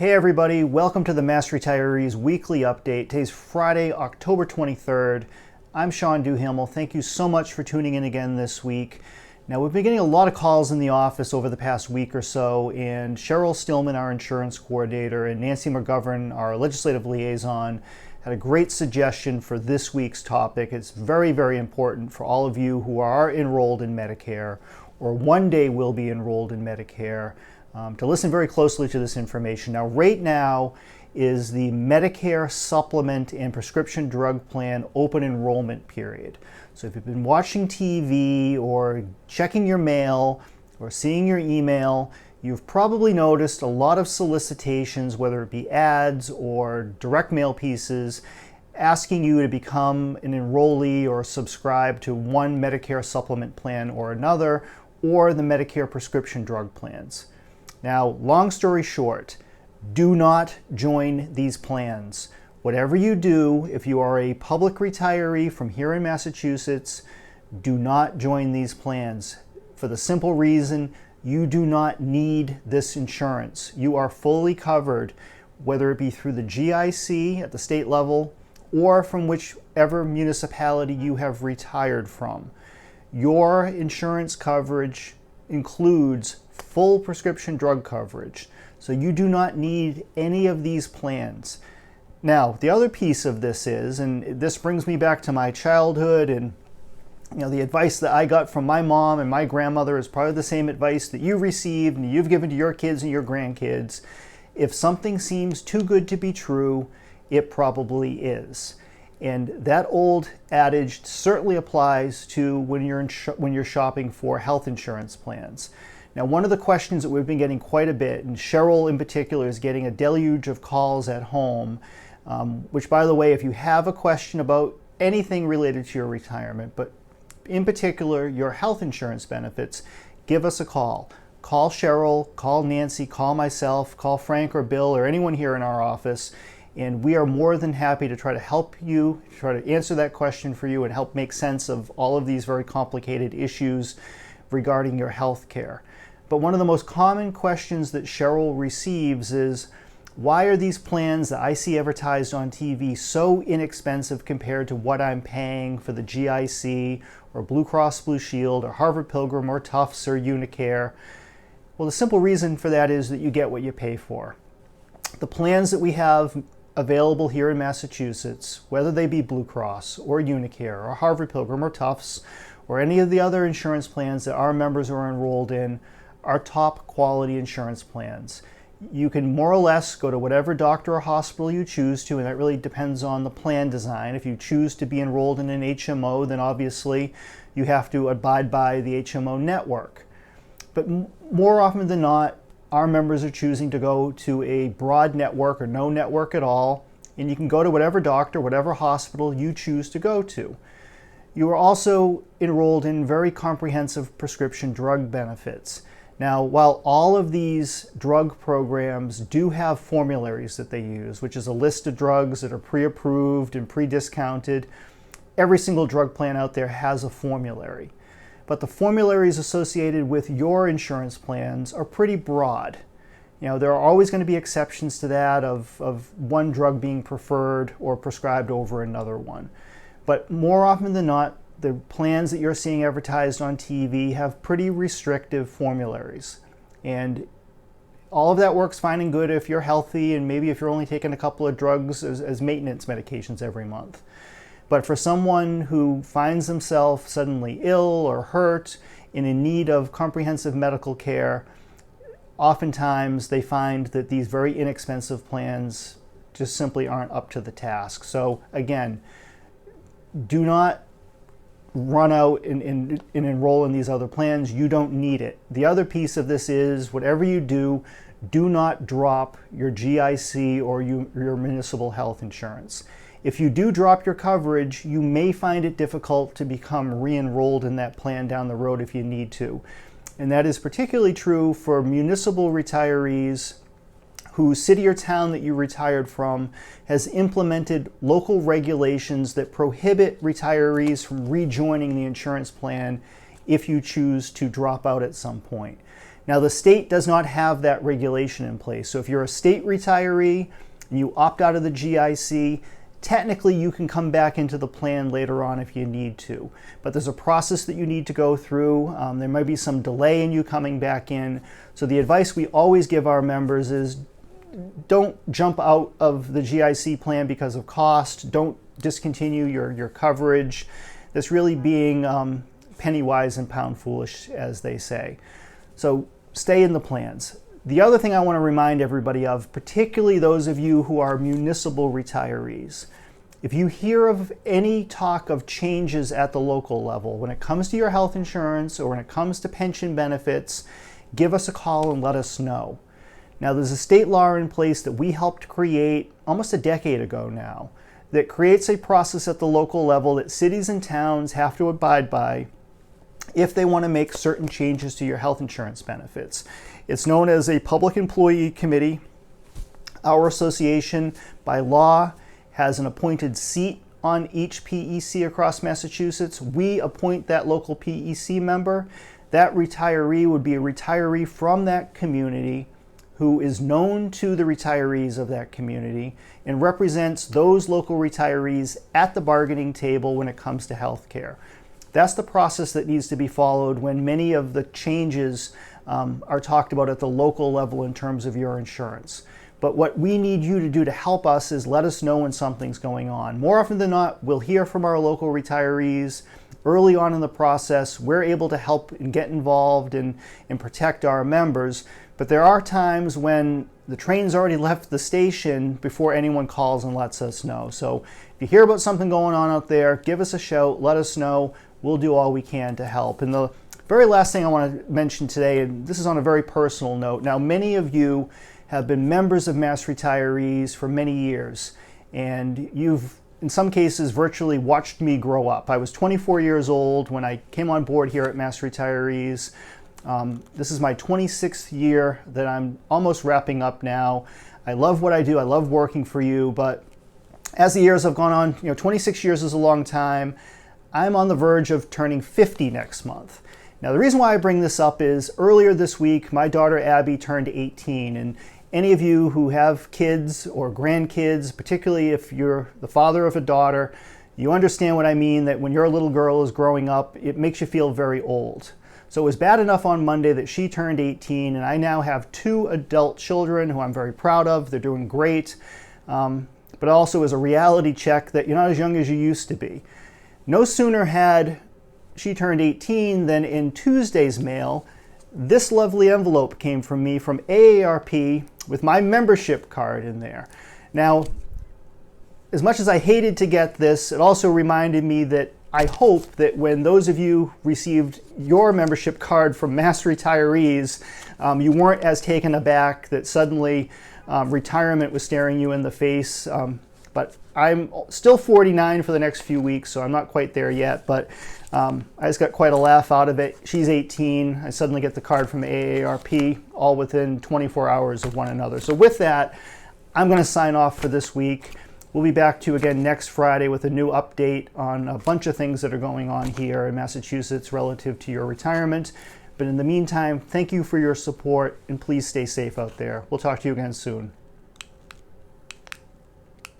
Hey everybody, welcome to the Mass Retirees Weekly Update. Today's Friday, October 23rd. I'm Sean Duhamel. Thank you so much for tuning in again this week. Now, we've been getting a lot of calls in the office over the past week or so, and Cheryl Stillman, our insurance coordinator, and Nancy McGovern, our legislative liaison, had a great suggestion for this week's topic. It's very, very important for all of you who are enrolled in Medicare or one day will be enrolled in Medicare to listen very closely to this information. Now, right now is the Medicare supplement and prescription drug plan open enrollment period. So if you've been watching TV or checking your mail or seeing your email, you've probably noticed a lot of solicitations, whether it be ads or direct mail pieces, asking you to become an enrollee or subscribe to one Medicare supplement plan or another, or the Medicare prescription drug plans. Now, long story short, do not join these plans. Whatever you do, if you are a public retiree from here in Massachusetts, do not join these plans for the simple reason you do not need this insurance. You are fully covered, whether it be through the GIC at the state level or from whichever municipality you have retired from. Your insurance coverage includes full prescription drug coverage, so you do not need any of these plans. Now, the other piece of this is, and this brings me back to my childhood, and the advice that I got from my mom and my grandmother is probably the same advice that you received and you've given to your kids and your grandkids. If something seems too good to be true, it probably is. And that old adage certainly applies to when you're shopping for health insurance plans. Now, one of the questions that we've been getting quite a bit, and Cheryl in particular is getting a deluge of calls at home, which, by the way, if you have a question about anything related to your retirement, but in particular your health insurance benefits, give us a call. Call Cheryl, call Nancy, call myself, call Frank or Bill or anyone here in our office, and we are more than happy to try to help you, try to answer that question for you and help make sense of all of these very complicated issues regarding your health care. But one of the most common questions that Cheryl receives is, why are these plans that I see advertised on TV so inexpensive compared to what I'm paying for the GIC or Blue Cross Blue Shield or Harvard Pilgrim or Tufts or Unicare? Well, the simple reason for that is that you get what you pay for. The plans that we have available here in Massachusetts, whether they be Blue Cross or Unicare or Harvard Pilgrim or Tufts or any of the other insurance plans that our members are enrolled in, are top quality insurance plans. You can more or less go to whatever doctor or hospital you choose to, and that really depends on the plan design. If you choose to be enrolled in an HMO, then obviously you have to abide by the HMO network. But more often than not, our members are choosing to go to a broad network or no network at all, and you can go to whatever doctor, whatever hospital you choose to go to. You are also enrolled in very comprehensive prescription drug benefits. Now, while all of these drug programs do have formularies that they use, which is a list of drugs that are pre-approved and pre-discounted, every single drug plan out there has a formulary. But the formularies associated with your insurance plans are pretty broad. There are always going to be exceptions to that of one drug being preferred or prescribed over another one. But more often than not, the plans that you're seeing advertised on TV have pretty restrictive formularies. And all of that works fine and good if you're healthy and maybe if you're only taking a couple of drugs as maintenance medications every month. But for someone who finds themselves suddenly ill or hurt and in need of comprehensive medical care, oftentimes they find that these very inexpensive plans just simply aren't up to the task. So again, do not run out and enroll in these other plans. You don't need it. The other piece of this is, whatever you do, do not drop your GIC or your municipal health insurance. If you do drop your coverage, you may find it difficult to become re-enrolled in that plan down the road if you need to. And that is particularly true for municipal retirees whose city or town that you retired from has implemented local regulations that prohibit retirees from rejoining the insurance plan if you choose to drop out at some point. Now, the state does not have that regulation in place. So if you're a state retiree and you opt out of the GIC, technically you can come back into the plan later on if you need to. But there's a process that you need to go through. There might be some delay in you coming back in. So the advice we always give our members is don't jump out of the GIC plan because of cost. Don't discontinue your coverage. That's really being penny wise and pound foolish, as they say. So stay in the plans. The other thing I want to remind everybody of, particularly those of you who are municipal retirees, if you hear of any talk of changes at the local level, when it comes to your health insurance or when it comes to pension benefits, give us a call and let us know. Now, there's a state law in place that we helped create almost a decade ago now that creates a process at the local level that cities and towns have to abide by if they want to make certain changes to your health insurance benefits. It's known as a public employee committee. Our association, by law, has an appointed seat on each PEC across Massachusetts. We appoint that local PEC member. That retiree would be a retiree from that community who is known to the retirees of that community and represents those local retirees at the bargaining table when it comes to health care. That's the process that needs to be followed when many of the changes are talked about at the local level in terms of your insurance. But what we need you to do to help us is let us know when something's going on. More often than not, we'll hear from our local retirees early on in the process. We're able to help and get involved and protect our members. But there are times when the train's already left the station before anyone calls and lets us know. So if you hear about something going on out there, give us a shout, let us know. We'll do all we can to help. And the very last thing I want to mention today, and this is on a very personal note. Now, many of you have been members of Mass Retirees for many years, and you've, in some cases, virtually watched me grow up. I was 24 years old when I came on board here at Mass Retirees. This is my 26th year that I'm almost wrapping up now. I love what I do. I love working for you, but as the years have gone on, 26 years is a long time. I'm on the verge of turning 50 next month. Now, the reason why I bring this up is earlier this week, my daughter Abby turned 18, and any of you who have kids or grandkids, particularly if you're the father of a daughter, you understand what I mean, that when your little girl is growing up, it makes you feel very old. So it was bad enough on Monday that she turned 18, and I now have 2 adult children who I'm very proud of. They're doing great, but also as a reality check that you're not as young as you used to be. No sooner had she turned 18 than in Tuesday's mail, this lovely envelope came from me from AARP with my membership card in there. Now, as much as I hated to get this, it also reminded me that I hope that when those of you received your membership card from Mass Retirees, you weren't as taken aback that suddenly retirement was staring you in the face. But I'm still 49 for the next few weeks, so I'm not quite there yet. But I just got quite a laugh out of it. She's 18. I suddenly get the card from AARP, all within 24 hours of one another. So with that, I'm going to sign off for this week. We'll be back to you again next Friday with a new update on a bunch of things that are going on here in Massachusetts relative to your retirement. But in the meantime, thank you for your support, and please stay safe out there. We'll talk to you again soon.